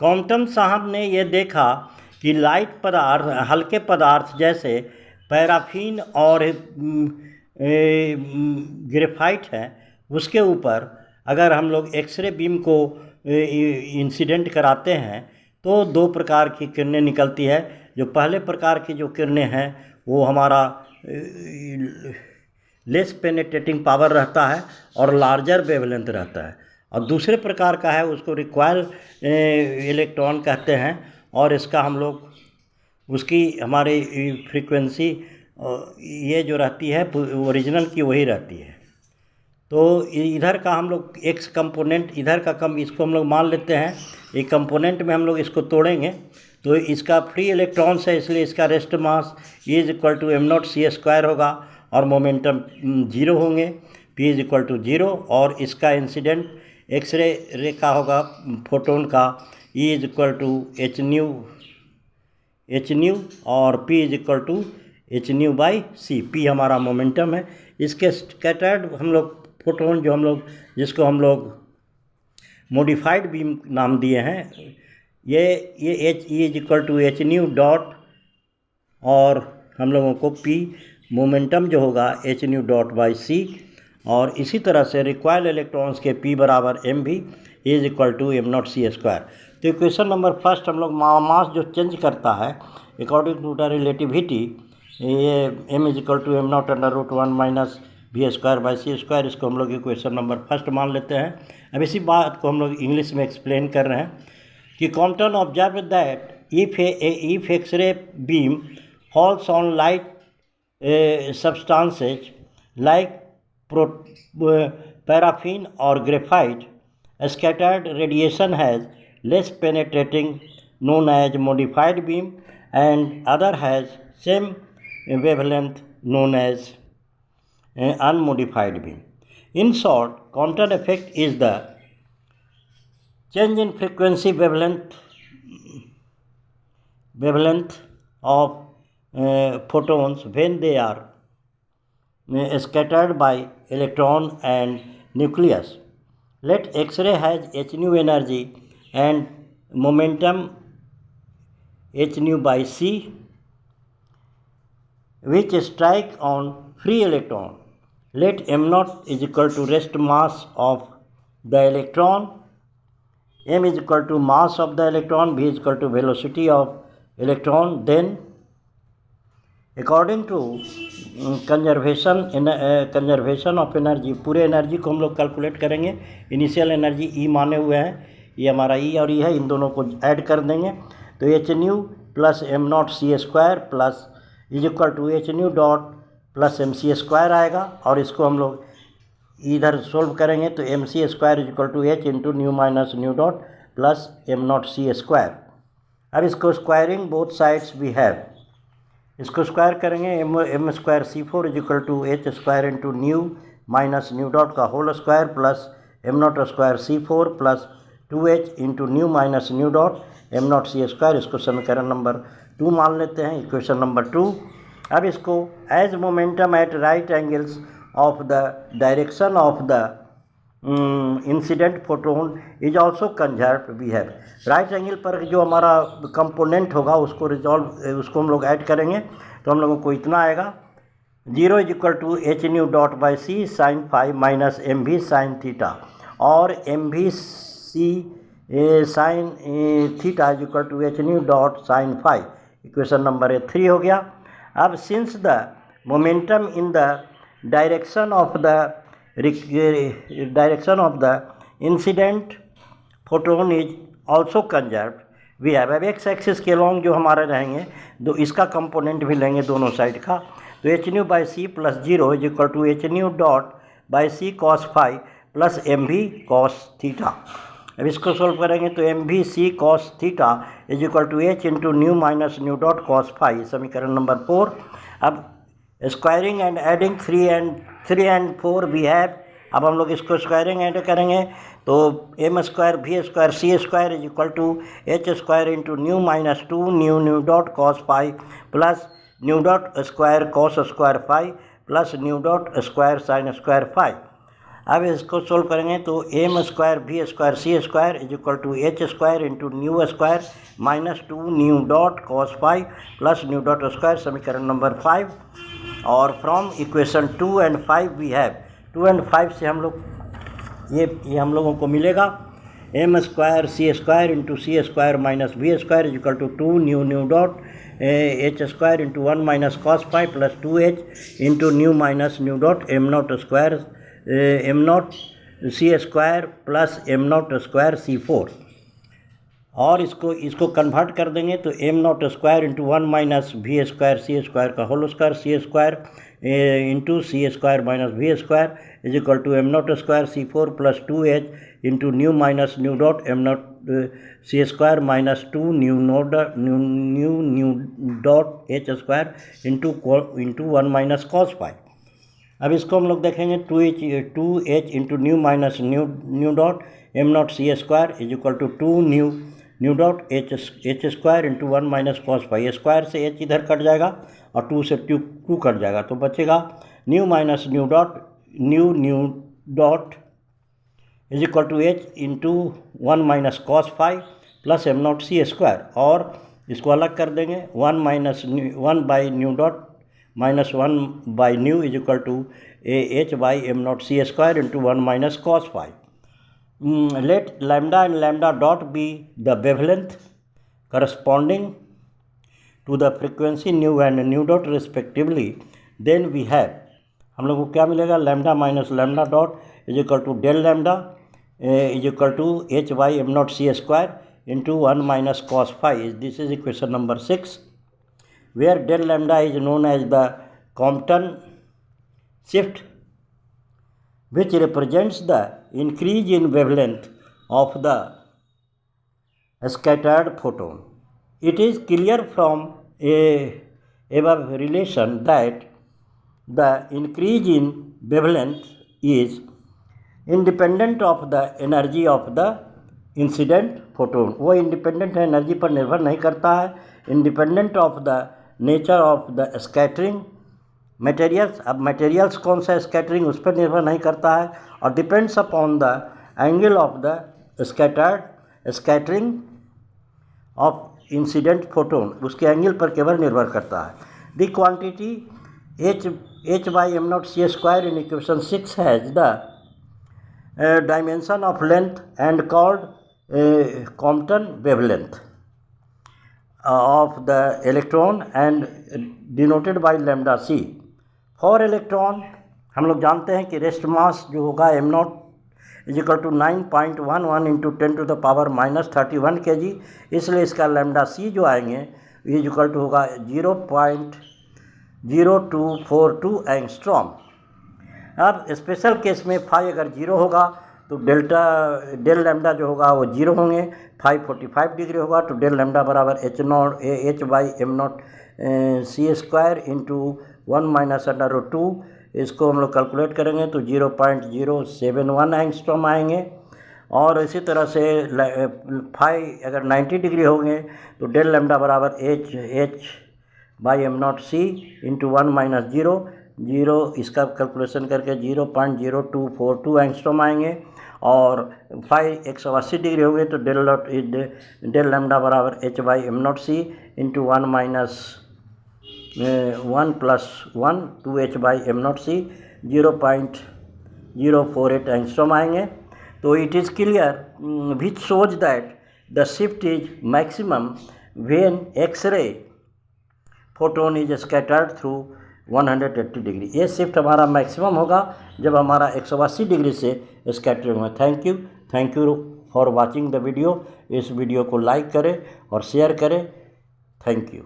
Compton साहब ने ये देखा कि लाइट पदार्थ, हल्के पदार्थ जैसे पैराफिन और ग्रेफाइट है, उसके ऊपर अगर हम लोग एक्सरे बीम को इंसिडेंट कराते हैं तो दो प्रकार की किरणें निकलती है। जो पहले प्रकार की जो किरणें हैं वो हमारा लेस पेनेट्रेटिंग पावर रहता है और लार्जर वेवलेंथ रहता है, और दूसरे प्रकार का है उसको रिक्वायल इलेक्ट्रॉन कहते हैं, और इसका हम लोग उसकी हमारी फ्रीक्वेंसी ये जो रहती है ओरिजिनल की वही रहती है। तो इधर का हम लोग एक्स कंपोनेंट, इधर का कम, इसको हम लोग मान लेते हैं एक कंपोनेंट में हम लोग इसको तोड़ेंगे तो इसका फ्री इलेक्ट्रॉन्स है, इसलिए इसका rest mass is equal to m naught c square होगा और मोमेंटम 0 होंगे, p इज इक्वल टू 0, और इसका इंसिडेंट एक्सरे रे का होगा फोटोन का E is equal to h nu और p is equal to h nu by c. p हमारा मोमेंटम है। इसके स्कैटर्ड हम लोग फोटोन जो हम लोग जिसको हम लोग मॉडिफाइड बीम नाम दिए हैं, ये h E is equal to h nu dot, और हम लोगों को p मोमेंटम जो होगा h nu dot by c, और इसी तरह से रिक्वायर्ड इलेक्ट्रॉन्स के p बराबर एम भी is equal to m naught c square. तो इक्वेशन नंबर फर्स्ट हम लोग मास जो चेंज करता है अकॉर्डिंग टू द रिलेटिविटी, ये m is equal to m naught under root 1 minus v square by C square, इसको हम लोग इक्वेशन नंबर फर्स्ट मान लेते हैं। अब इसी बात को हम लोग इंग्लिश में एक्सप्लेन कर रहे हैं कि Compton observe that if X ray beam falls on light substances like paraffin or graphite, scattered radiation has less penetrating known as modified beam, and other has same wavelength known as unmodified beam. In short, Compton effect is the change in frequency wavelength of photons when they are scattered by electron and nucleus. Let X-ray has h nu energy and momentum h nu by c, which strike on free electron. Let m naught is equal to rest mass of the electron, m is equal to mass of the electron, v is equal to velocity of electron. Then according to conservation of energy, पूरे energy को हम लोग calculate करेंगे। Initial energy E माने हुए हैं, ये हमारा ई और ई है, इन दोनों को ऐड कर देंगे तो h nu plus m naught c square plus is equal to h nu dot plus m c square आएगा, और इसको हम लोग इधर सोल्व करेंगे तो m c square is equal to h into nu minus nu dot plus m naught c square. अब इसको squaring both sides we have, इसको स्क्वायर करेंगे m square c four is equal to h square into nu minus nu dot का whole square plus m naught square c four plus 2h into nu minus nu dot m naught c square. इसको समीकरण number 2 मान लेते हैं, equation number 2। अब इसको as momentum at right angles of the direction of the incident photon is also conserve we have, right angle पर जो हमारा कंपोनेंट होगा उसको हम लोग ऐड करेंगे तो हम लोगों को इतना आएगा 0 is equal to h nu dot by c sine five minus m v sine theta, और m v c sine theta is equal to h nu dot sine five. Equation number 3 हो गया। अब since the momentum in the direction of the incident photon is also conserve we have. अब x axis के long जो हमारे रहेंगे तो इसका कंपोनेंट भी लेंगे दोनों साइड का, तो h nu by c plus 0 is equal to h nu dot by c cos five plus m v cos theta. अब इसको सोल्व करेंगे तो m v c cos theta is equal to h into nu minus nu dot cos five, समीकरण number 4। अब squaring and adding 3 and 4 we have. अब हम लोग इसको स्क्वायरिंग ऐड करेंगे तो m square v square c square is equal to h square into nu minus 2 nu dot cos five plus nu dot square cos square five plus nu dot square sine square five. अब इसको solve करेंगे तो m square v square c square is equal to h square into nu square minus 2 nu dot cos 5 plus nu dot square, समीकरण नंबर 5। और from equation 2 and 5 we have 2 and 5 से हम लोग ये हम लोगों को मिलेगा m square c square into c square minus v square is equal to 2 nu dot h square into 1 minus cos 5 plus 2h into nu minus nu dot m naught square m naught c square plus m naught square C4। और इसको convert कर देंगे तो m naught square into 1 minus v square c square का whole square c square into c square minus v square is equal to m naught square C4 plus 2h into nu minus nu dot m naught c square minus 2 nu dot h square into 1 minus cos 5। अब इसको हम लोग देखेंगे 2h into nu minus nu dot m naught c square is equal to 2 nu dot h square into 1 minus cos 5। Square से h इधर cut जाएगा और 2 से 2 कट जाएगा तो बचेगा nu minus nu dot is equal to h into 1 minus cos 5 plus m naught c square. और इसको अलग कर देंगे 1 by nu dot minus 1 by nu is equal to h by m naught c square into 1 minus cos 5। Let lambda and lambda dot be the wavelength corresponding to the frequency nu and nu dot respectively. Then we have हम लोग को क्या मिलेगा lambda minus lambda dot is equal to del lambda is equal to h by m naught c square into 1 minus cos phi. This is equation number 6, where del lambda is known as the Compton shift, which represents the increase in wavelength of the scattered photon. It is clear from above relation that the increase in wavelength is independent of the energy of the incident photon. वो independent है, energy पर निर्भर नहीं करता है, independent of the nature of the scattering materials. अब materials कौन सा स्कैटरिंग उस पर निर्भर नहीं करता है और depends upon the angle of the scattering of incident photon, उसके एंगल पर केवल निर्भर करता है। The quantity h by m naught c square in equation 6 has the dimension of length and called Compton wavelength of the electron and denoted by lambda c. For electron हम लोग जानते हैं कि रेस्ट मास जो होगा m naught is equal to 9.11 into 10 to the power minus 31 kg, इसलिए इसका lambda सी जो आएंगे इज इक्वल टू होगा 0.0242 एंगस्ट्रॉम। अब स्पेशल केस में फाई अगर 0 होगा तो डेल लैम्डा जो होगा वो 0 होंगे, 545 डिग्री होगा तो डेल लैम्डा बराबर h by m naught c square into 1 minus √2। इसको हम लोग कैलकुलेट करेंगे तो 0.071 एंगस्ट्रॉम आएंगे। और इसी तरह से फाई अगर 90 डिग्री होंगे तो डेल लैम्डा बराबर h by m naught c into 1 minus 0, इसका कैलकुलेशन करके 0.0242 एंगस्ट्रॉम आएंगे। और फाई 180 डिग्री होंगे तो डेल लैम्डा बराबर h by m naught c into 1 minus 1 plus 1 2h by m naught c 0.048 angstrom आएंगे। तो it is clear which shows that the shift is maximum when x-ray photon is scattered through 180 degree. ये shift हमारा maximum होगा जब हमारा 180 degree से scattering में। Thank you for watching the video. इस वीडियो को लाइक करें और शेयर करें। Thank you.